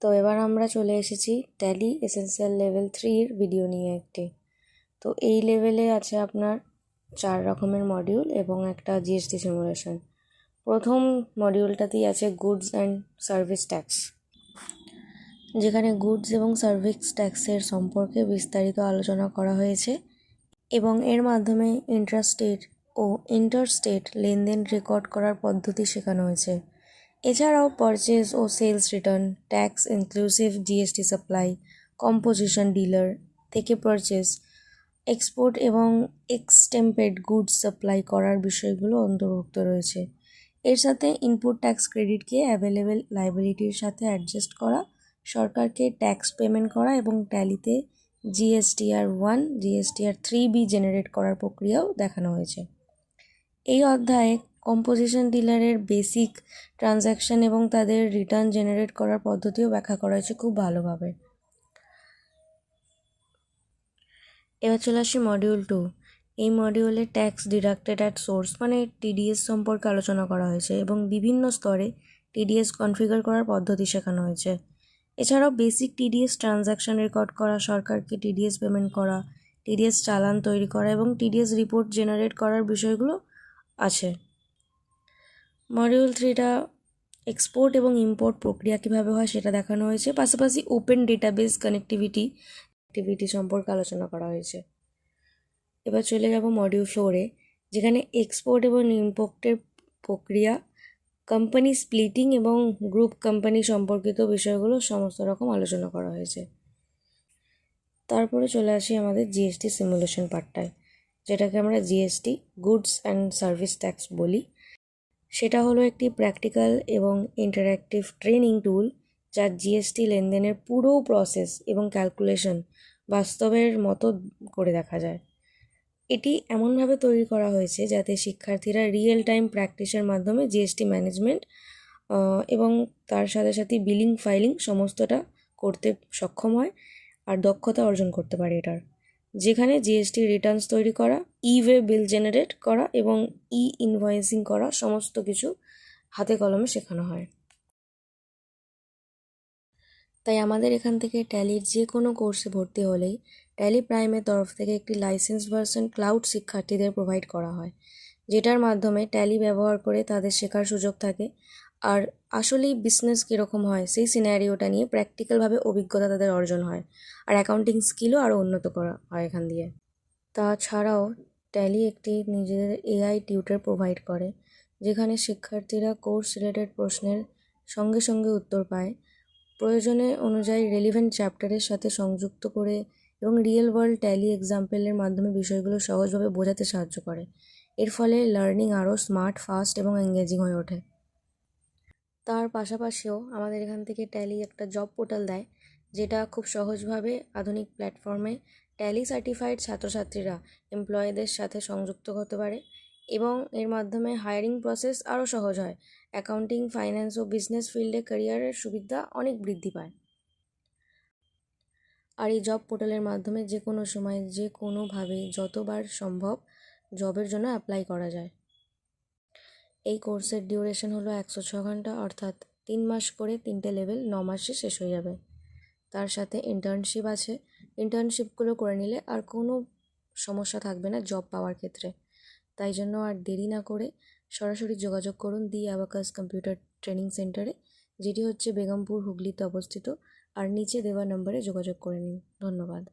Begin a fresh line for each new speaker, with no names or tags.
তো এবার আমরা চলে এসেছি ট্যালি এসেনশিয়াল লেভেল 3 ভিডিও নিয়ে একটি। তো এই লেভেলে আছে আপনার 4 রকমের মডিউল এবং একটা জিএসটি সিমুলেশন। প্রথম মডিউলটাতেই আছে গুডস অ্যান্ড সার্ভিস ট্যাক্স, যেখানে গুডস এবং সার্ভিস ট্যাক্সের সম্পর্কে বিস্তারিত আলোচনা করা হয়েছে এবং এর মাধ্যমে ইন্ট্রাস্টেট ও ইন্টারস্টেট লেনদেন রেকর্ড করার পদ্ধতি শেখানো হয়েছে। এছাড়াও পারচেজ ও sales return, tax inclusive GST supply, composition dealer থেকে পারচেজ, এক্সপোর্ট এবং এক্সটেম্পেড গুডস সাপ্লাই করার বিষয়গুলো অন্তর্ভুক্ত রয়েছে। এর সাথে ইনপুট ট্যাক্স ক্রেডিটকে অ্যাভেলেবেল লাইবিলিটির সাথে অ্যাডজাস্ট করা, সরকারকে ট্যাক্স পেমেন্ট করা এবং ট্যালিতে জিএসটিআর 1, জিএসটিআর 3B জেনারেট করার প্রক্রিয়াও দেখানো হয়েছে। এই অধ্যায়ে কম্পোজিশন ডিলারের বেসিক ট্রানজ্যাকশন এবং তাদের রিটার্ন জেনারেট করার পদ্ধতিও ব্যাখ্যা করা হয়েছে খুব ভালোভাবে। এবার চলে আসি মডিউল 2। এই মডিউলে ট্যাক্স ডিডাক্টেড অ্যাট সোর্স মানে টিডিএস সম্পর্কে আলোচনা করা হয়েছে এবং বিভিন্ন স্তরে টিডিএস কনফিগার করার পদ্ধতি শেখানো হয়েছে। এছাড়াও বেসিক টিডিএস ট্রানজ্যাকশন রেকর্ড করা, সরকারকে টিডিএস পেমেন্ট করা, টিডিএস চালান তৈরি করা এবং টিডিএস রিপোর্ট জেনারেট করার বিষয়গুলো আছে। মডিউল 3টা এক্সপোর্ট এবং ইম্পোর্ট প্রক্রিয়া কীভাবে হয় সেটা দেখানো হয়েছে, পাশাপাশি ওপেন ডেটাবেস কানেক্টিভিটি সম্পর্কে আলোচনা করা হয়েছে। এবার চলে যাব মডিউল 4-এ, যেখানে এক্সপোর্ট এবং ইম্পোর্টের প্রক্রিয়া, কোম্পানি স্প্লিটিং এবং গ্রুপ কোম্পানি সম্পর্কিত বিষয়গুলো সমস্ত রকম আলোচনা করা হয়েছে। তারপরে চলে আসি আমাদের জিএসটি সিমুলেশন পার্টটায়, যেটাকে আমরা GST goods and service tax বলি। সেটা হলো একটি প্র্যাকটিক্যাল এবং ইন্টারঅ্যাক্টিভ ট্রেনিং টুল, যা জিএসটি লেনদেনের পুরো প্রসেস এবং ক্যালকুলেশন বাস্তবের মতো করে দেখা যায়। এটি এমনভাবে তৈরি করা হয়েছে যাতে শিক্ষার্থীরা রিয়েল টাইম প্র্যাকটিসের মাধ্যমে জিএসটি ম্যানেজমেন্ট এবং তার সাথে সাথে বিলিং ফাইলিং সমস্তটা করতে সক্ষম হয় আর দক্ষতা অর্জন করতে পারে এটার, যেখানে জিএসটি রিটার্নস তৈরি করা, ওয়ে বিল জেনারেট করা এবং ইনভয়েসিং করা সমস্ত কিছু হাতে কলমে শেখানো হয়। তাই আমাদের এখান থেকে ট্যালির যে কোনো কোর্সে ভর্তি হলেই ট্যালি প্রাইমের তরফ থেকে একটি লাইসেন্স ভার্সন ক্লাউড শিক্ষার্থীদের প্রোভাইড করা হয়, যেটার মাধ্যমে ট্যালি ব্যবহার করে তাদের শেখার সুযোগ থাকে আর আসলেই বিজনেস কীরকম হয় সেই সিনারিওটা নিয়ে প্র্যাকটিক্যালভাবে অভিজ্ঞতা তাদের অর্জন হয় আর অ্যাকাউন্টিং স্কিলও আরও উন্নত করা হয় এখান দিয়ে। তাছাড়াও ট্যালি একটি নিজেদের এআই টিউটর প্রোভাইড করে, যেখানে শিক্ষার্থীরা কোর্স রিলেটেড প্রশ্নের সঙ্গে সঙ্গে উত্তর পায়, প্রয়োজনে অনুযায়ী রেলিভেন্ট চ্যাপ্টারের সাথে সংযুক্ত করে এবং রিয়েল ওয়ার্ল্ড ট্যালি এক্সাম্পলের মাধ্যমে বিষয়গুলো সহজভাবে বোঝাতে সাহায্য করে। এর ফলে লার্নিং আরও স্মার্ট, ফাস্ট এবং এঙ্গেজিং হয়ে ওঠে। তার পাশাপাশিও আমাদের এখান থেকে ট্যালি একটা জব পোর্টাল দেয়, যেটা খুব সহজভাবে আধুনিক প্ল্যাটফর্মে ট্যালি সার্টিফাইড ছাত্রছাত্রীরা এমপ্লয়ীদের সাথে সংযুক্ত হতে পারে এবং এর মাধ্যমে হায়ারিং প্রসেস আরও সহজ হয়। অ্যাকাউন্টিং, ফাইন্যান্স ও বিজনেস ফিল্ডে ক্যারিয়ারের সুবিধা অনেক বৃদ্ধি পায়। আর এই জব পোর্টালের মাধ্যমে যে কোনো সময় যে কোনোভাবে যতবার সম্ভব জবের জন্য অ্যাপ্লাই করা যায়। এই কোর্সের ডিউরেশন হলো 106 ঘন্টা, অর্থাৎ 3 মাস করে 3টে লেভেল 9 মাসে শেষ হয়ে যাবে। তার সাথে ইন্টার্নশিপ আছে, ইন্টার্নশিপগুলো করে নিলে আর কোনো সমস্যা থাকবে না জব পাওয়ার ক্ষেত্রে। তাই জন্য আর দেরি না করে সরাসরি যোগাযোগ করুন দি অ্যাবাকাস কম্পিউটার ট্রেনিং সেন্টারে, যেটি হচ্ছে বেগমপুর, হুগলিতে অবস্থিত, আর নিচে দেওয়া নম্বরে যোগাযোগ করে নিন। ধন্যবাদ।